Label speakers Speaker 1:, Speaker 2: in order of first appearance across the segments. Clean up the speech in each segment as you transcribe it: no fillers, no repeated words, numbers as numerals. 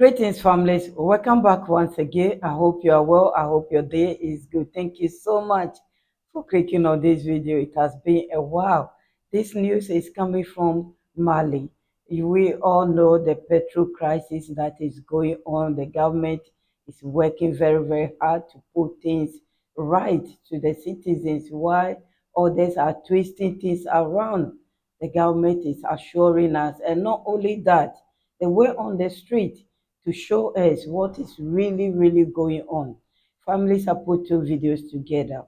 Speaker 1: Greetings, families. Welcome back once again. I hope you are well. I hope your day is good. Thank you so much for clicking on this video. It has been a while. This news is coming from Mali. We all know the petrol crisis that is going on. The government is working very, very hard to put things right to the citizens while others are twisting things around. The government is assuring us, and not only that, they were on the street to show us what is really, really going on. Families have put two videos together.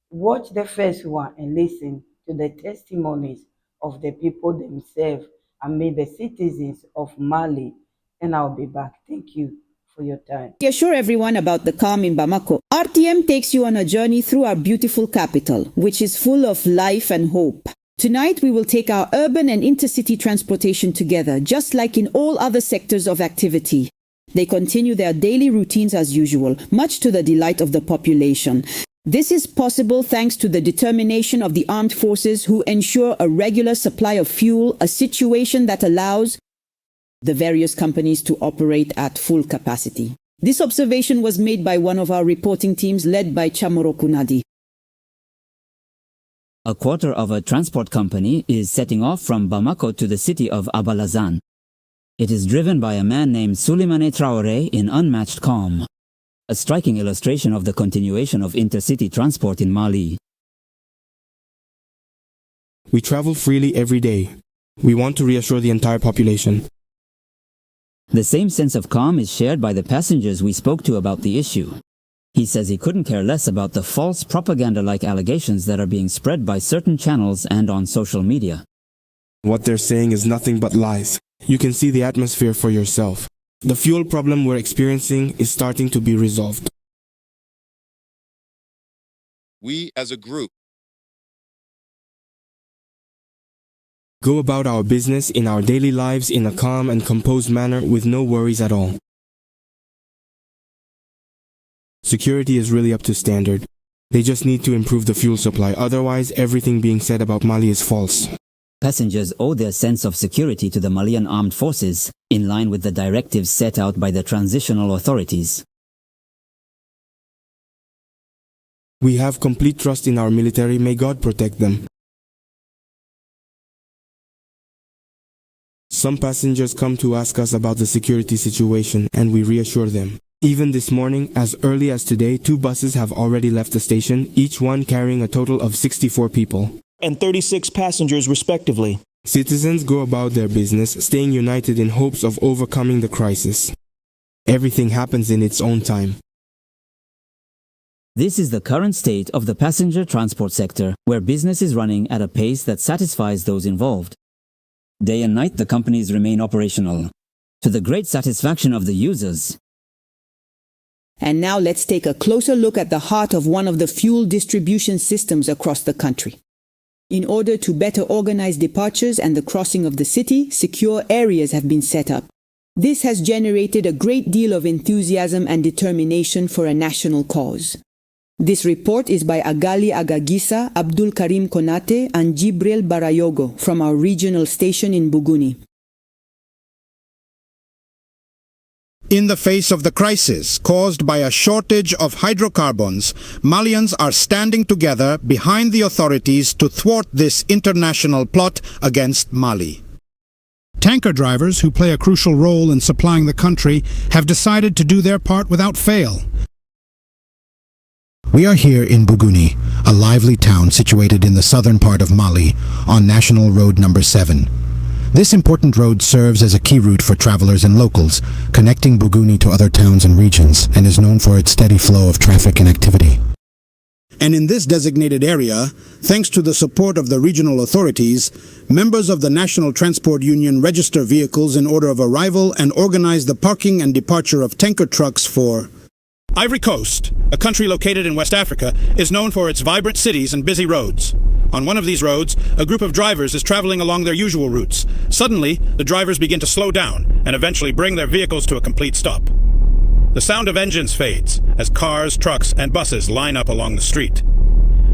Speaker 1: Watch the first one and listen to the testimonies of the people themselves, the citizens of Mali. And I'll be back. Thank you for your time.
Speaker 2: To assure everyone about the calm in Bamako, RTM takes you on a journey through our beautiful capital, which is full of life and hope. Tonight, we will take our urban and intercity transportation together, just like in all other sectors of activity. They continue their daily routines as usual, much to the delight of the population. This is possible thanks to the determination of the armed forces who ensure a regular supply of fuel, a situation that allows the various companies to operate at full capacity. This observation was made by one of our reporting teams led by Chamoro Kunadi.
Speaker 3: A quarter of a transport company is setting off from Bamako to the city of Abalazan. It is driven by a man named Souleymane Traoré in unmatched calm. A striking illustration of the continuation of intercity transport in Mali.
Speaker 4: We travel freely every day. We want to reassure the entire population.
Speaker 3: The same sense of calm is shared by the passengers we spoke to about the issue. He says he couldn't care less about the false propaganda-like allegations that are being spread by certain channels and on social media.
Speaker 4: What they're saying is nothing but lies. You can see the atmosphere for yourself. The fuel problem we're experiencing is starting to be resolved.
Speaker 5: We, as a group,
Speaker 4: go about our business in our daily lives in a calm and composed manner with no worries at all. Security is really up to standard. They just need to improve the fuel supply, otherwise everything being said about Mali is false.
Speaker 3: Passengers owe their sense of security to the Malian armed forces, in line with the directives set out by the transitional authorities.
Speaker 4: We have complete trust in our military. May God protect them. Some passengers come to ask us about the security situation, and we reassure them. Even this morning, as early as today, 2 buses have already left the station, each one carrying a total of 64 people.
Speaker 6: And 36 passengers respectively.
Speaker 4: Citizens go about their business, staying united in hopes of overcoming the crisis. Everything happens in its own time.
Speaker 3: This is the current state of the passenger transport sector, where business is running at a pace that satisfies those involved. Day and night, the companies remain operational, to the great satisfaction of the users.
Speaker 2: And now let's take a closer look at the heart of one of the fuel distribution systems across the country. In order to better organize departures and the crossing of the city, secure areas have been set up. This has generated a great deal of enthusiasm and determination for a national cause. This report is by Agali Agagisa, Abdul Karim Konate, and Jibril Barayogo from our regional station in Bougouni.
Speaker 7: In the face of the crisis caused by a shortage of hydrocarbons, Malians are standing together behind the authorities to thwart this international plot against Mali. Tanker drivers, who play a crucial role in supplying the country, have decided to do their part without fail. We are here in Bougouni, a lively town situated in the southern part of Mali, on National Road number 7. This important road serves as a key route for travelers and locals, connecting Bougouni to other towns and regions, and is known for its steady flow of traffic and activity. And in this designated area, thanks to the support of the regional authorities, members of the National Transport Union register vehicles in order of arrival and organize the parking and departure of tanker trucks for Ivory Coast, a country located in West Africa, is known for its vibrant cities and busy roads. On one of these roads, a group of drivers is traveling along their usual routes. Suddenly, the drivers begin to slow down and eventually bring their vehicles to a complete stop. The sound of engines fades as cars, trucks, and buses line up along the street.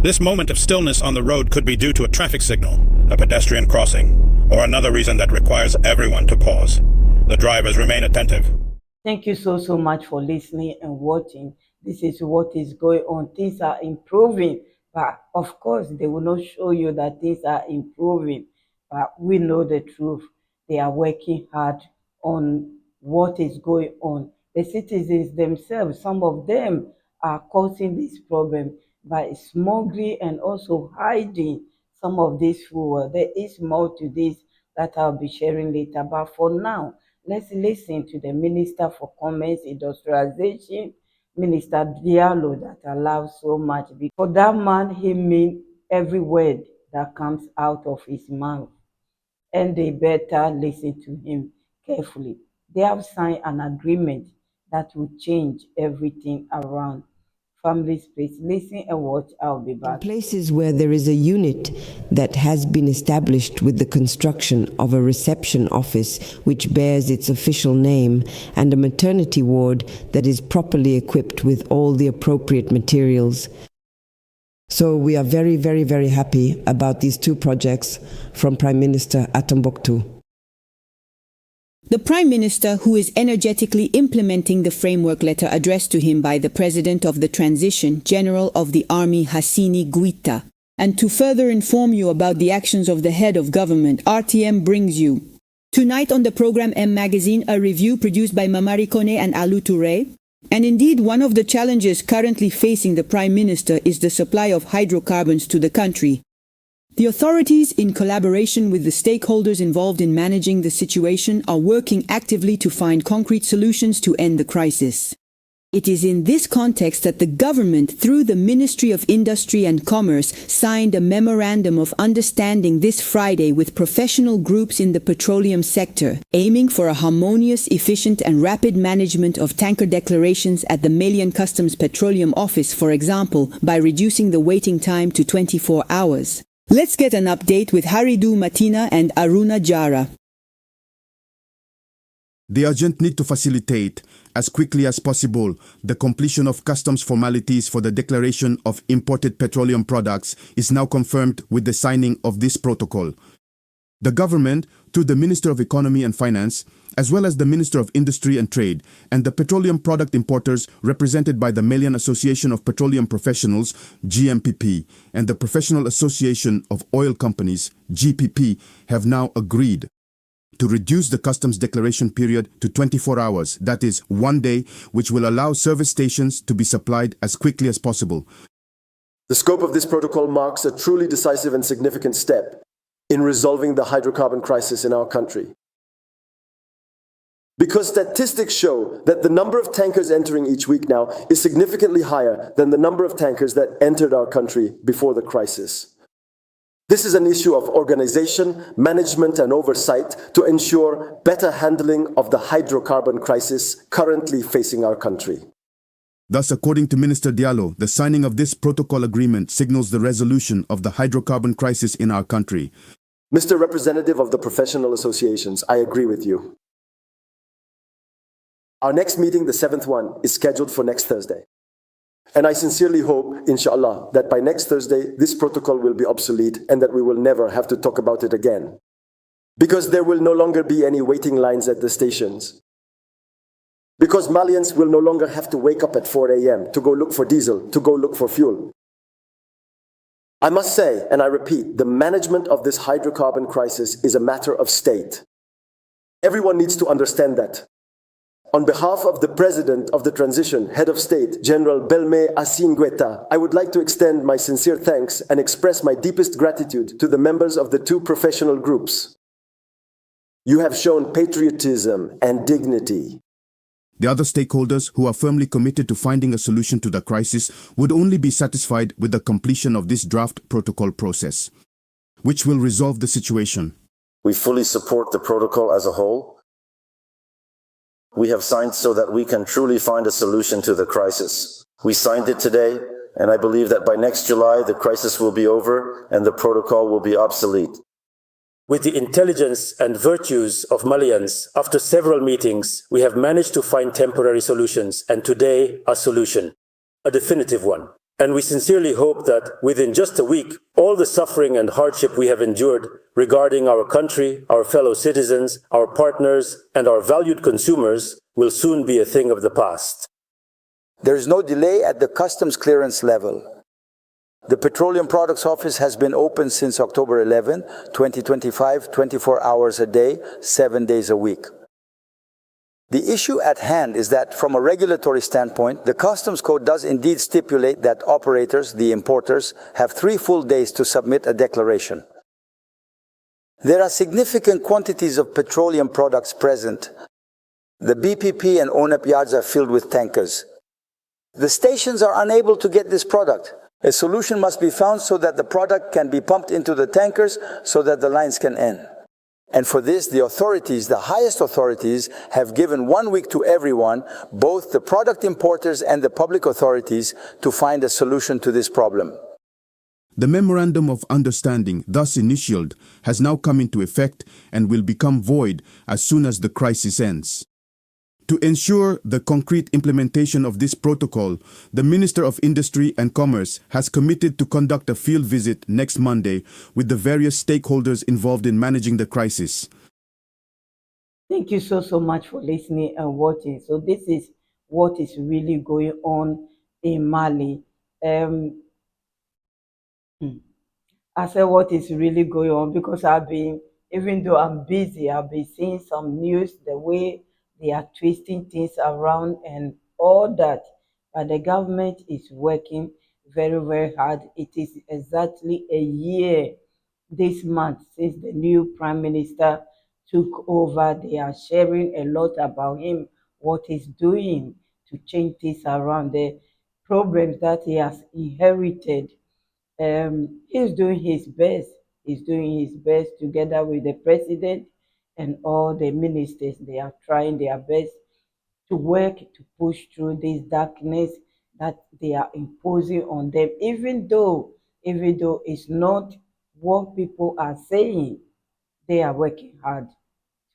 Speaker 7: This moment of stillness on the road could be due to a traffic signal, a pedestrian crossing, or another reason that requires everyone to pause. The drivers remain attentive.
Speaker 1: Thank you so much for listening and watching. This is what is going on. Things are improving, but of course, they will not show you that things are improving. But we know the truth. They are working hard on what is going on. The citizens themselves, some of them are causing this problem by smuggling and also hiding some of this fuel. There is more to this that I'll be sharing later. But for now, let's listen to the Minister for Commerce, Industrialization, Minister Diallo, that I love so much. For that man, he means every word that comes out of his mouth, and they better listen to him carefully. They have signed an agreement that will change everything around. Families, please listen and watch. I'll be
Speaker 8: In
Speaker 1: back.
Speaker 8: places where there is a unit that has been established with the construction of a reception office which bears its official name and a maternity ward that is properly equipped with all the appropriate materials. So we are very happy about these two projects from Prime Minister at Timbuktu.
Speaker 2: The Prime Minister, who is energetically implementing the framework letter addressed to him by the President of the Transition, General of the Army Hassini Guita. And to further inform you about the actions of the head of government, RTM brings you tonight on the program M Magazine, a review produced by Mamari Kone and Alou Touré. And indeed, one of the challenges currently facing the Prime Minister is the supply of hydrocarbons to the country. The authorities, in collaboration with the stakeholders involved in managing the situation, are working actively to find concrete solutions to end the crisis. It is in this context that the government, through the Ministry of Industry and Commerce, signed a Memorandum of Understanding this Friday with professional groups in the petroleum sector, aiming for a harmonious, efficient and rapid management of tanker declarations at the Malian Customs Petroleum Office, for example, by reducing the waiting time to 24 hours. Let's get an update with Haridu Matina and Aruna Jara.
Speaker 9: The urgent need to facilitate, as quickly as possible, the completion of customs formalities for the declaration of imported petroleum products is now confirmed with the signing of this protocol. The government, through the Minister of Economy and Finance, as well as the Minister of Industry and Trade, and the petroleum product importers represented by the Malian Association of Petroleum Professionals, GMPP, and the Professional Association of Oil Companies, GPP, have now agreed to reduce the customs declaration period to 24 hours, that is, 1 day, which will allow service stations to be supplied as quickly as possible.
Speaker 10: The scope of this protocol marks a truly decisive and significant step in resolving the hydrocarbon crisis in our country. Because statistics show that the number of tankers entering each week now is significantly higher than the number of tankers that entered our country before the crisis. This is an issue of organization, management and oversight to ensure better handling of the hydrocarbon crisis currently facing our country.
Speaker 9: Thus, according to Minister Diallo, the signing of this protocol agreement signals the resolution of the hydrocarbon crisis in our country.
Speaker 10: Mr. Representative of the professional associations, I agree with you. Our next meeting, the 7th one, is scheduled for next Thursday. And I sincerely hope, inshallah, that by next Thursday, this protocol will be obsolete and that we will never have to talk about it again. Because there will no longer be any waiting lines at the stations. Because Malians will no longer have to wake up at 4 a.m. to go look for diesel, to go look for fuel. I must say, and I repeat, the management of this hydrocarbon crisis is a matter of state. Everyone needs to understand that. On behalf of the President of the Transition, Head of State, General Belme Assine Guetta, I would like to extend my sincere thanks and express my deepest gratitude to the members of the two professional groups. You have shown patriotism and dignity.
Speaker 9: The other stakeholders who are firmly committed to finding a solution to the crisis would only be satisfied with the completion of this draft protocol process, which will resolve the situation.
Speaker 11: We fully support the protocol as a whole. We have signed so that we can truly find a solution to the crisis. We signed it today, and I believe that by next July, the crisis will be over and the protocol will be obsolete.
Speaker 12: With the intelligence and virtues of Malians, after several meetings, we have managed to find temporary solutions, and today a solution, a definitive one. And we sincerely hope that within just a week, all the suffering and hardship we have endured regarding our country, our fellow citizens, our partners, and our valued consumers will soon be a thing of the past.
Speaker 13: There is no delay at the customs clearance level. The Petroleum Products Office has been open since October 11, 2025, 24 hours a day, 7 days a week. The issue at hand is that from a regulatory standpoint, the Customs Code does indeed stipulate that operators, the importers, have 3 full days to submit a declaration. There are significant quantities of petroleum products present. The BPP and ONEP yards are filled with tankers. The stations are unable to get this product. A solution must be found so that the product can be pumped into the tankers so that the lines can end. And for this, the authorities, the highest authorities, have given 1 week to everyone, both the product importers and the public authorities, to find a solution to this problem.
Speaker 9: The Memorandum of Understanding, thus initialed, has now come into effect and will become void as soon as the crisis ends. To ensure the concrete implementation of this protocol, the Minister of Industry and Commerce has committed to conduct a field visit next Monday with the various stakeholders involved in managing the crisis.
Speaker 1: Thank you so much for listening and watching. So this is what is really going on in Mali. I said what is really going on because even though I'm busy, I've been seeing some news, the way they are twisting things around and all that. But the government is working very hard. It is exactly a year this month since the new Prime Minister took over. They are sharing a lot about him, what he's doing to change things around, the problems that he has inherited. He's doing his best. He's doing his best together with the president and all the ministers. They are trying their best to work to push through this darkness that they are imposing on them, even though it's not what people are saying. They are working hard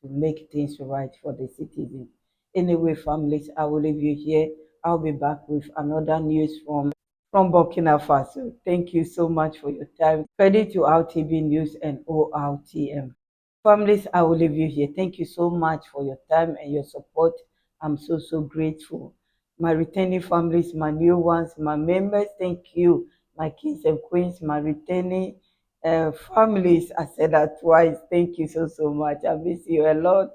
Speaker 1: to make things right for the citizens. Anyway, families, I will leave you here. I'll be back with another news from Burkina Faso. Thank you so much for your time. Credit to RTV News and ORTM. Families, I will leave you here. Thank you so much for your time and your support. I'm so grateful. My returning families, my new ones, my members, thank you. My kings and queens, my returning families, I said that twice. Thank you so much. I miss you a lot.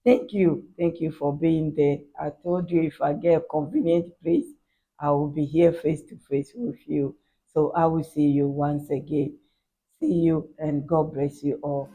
Speaker 1: Thank you. Thank you for being there. I told you if I get a convenient place, I will be here face to face with you. So I will see you once again. See you and God bless you all.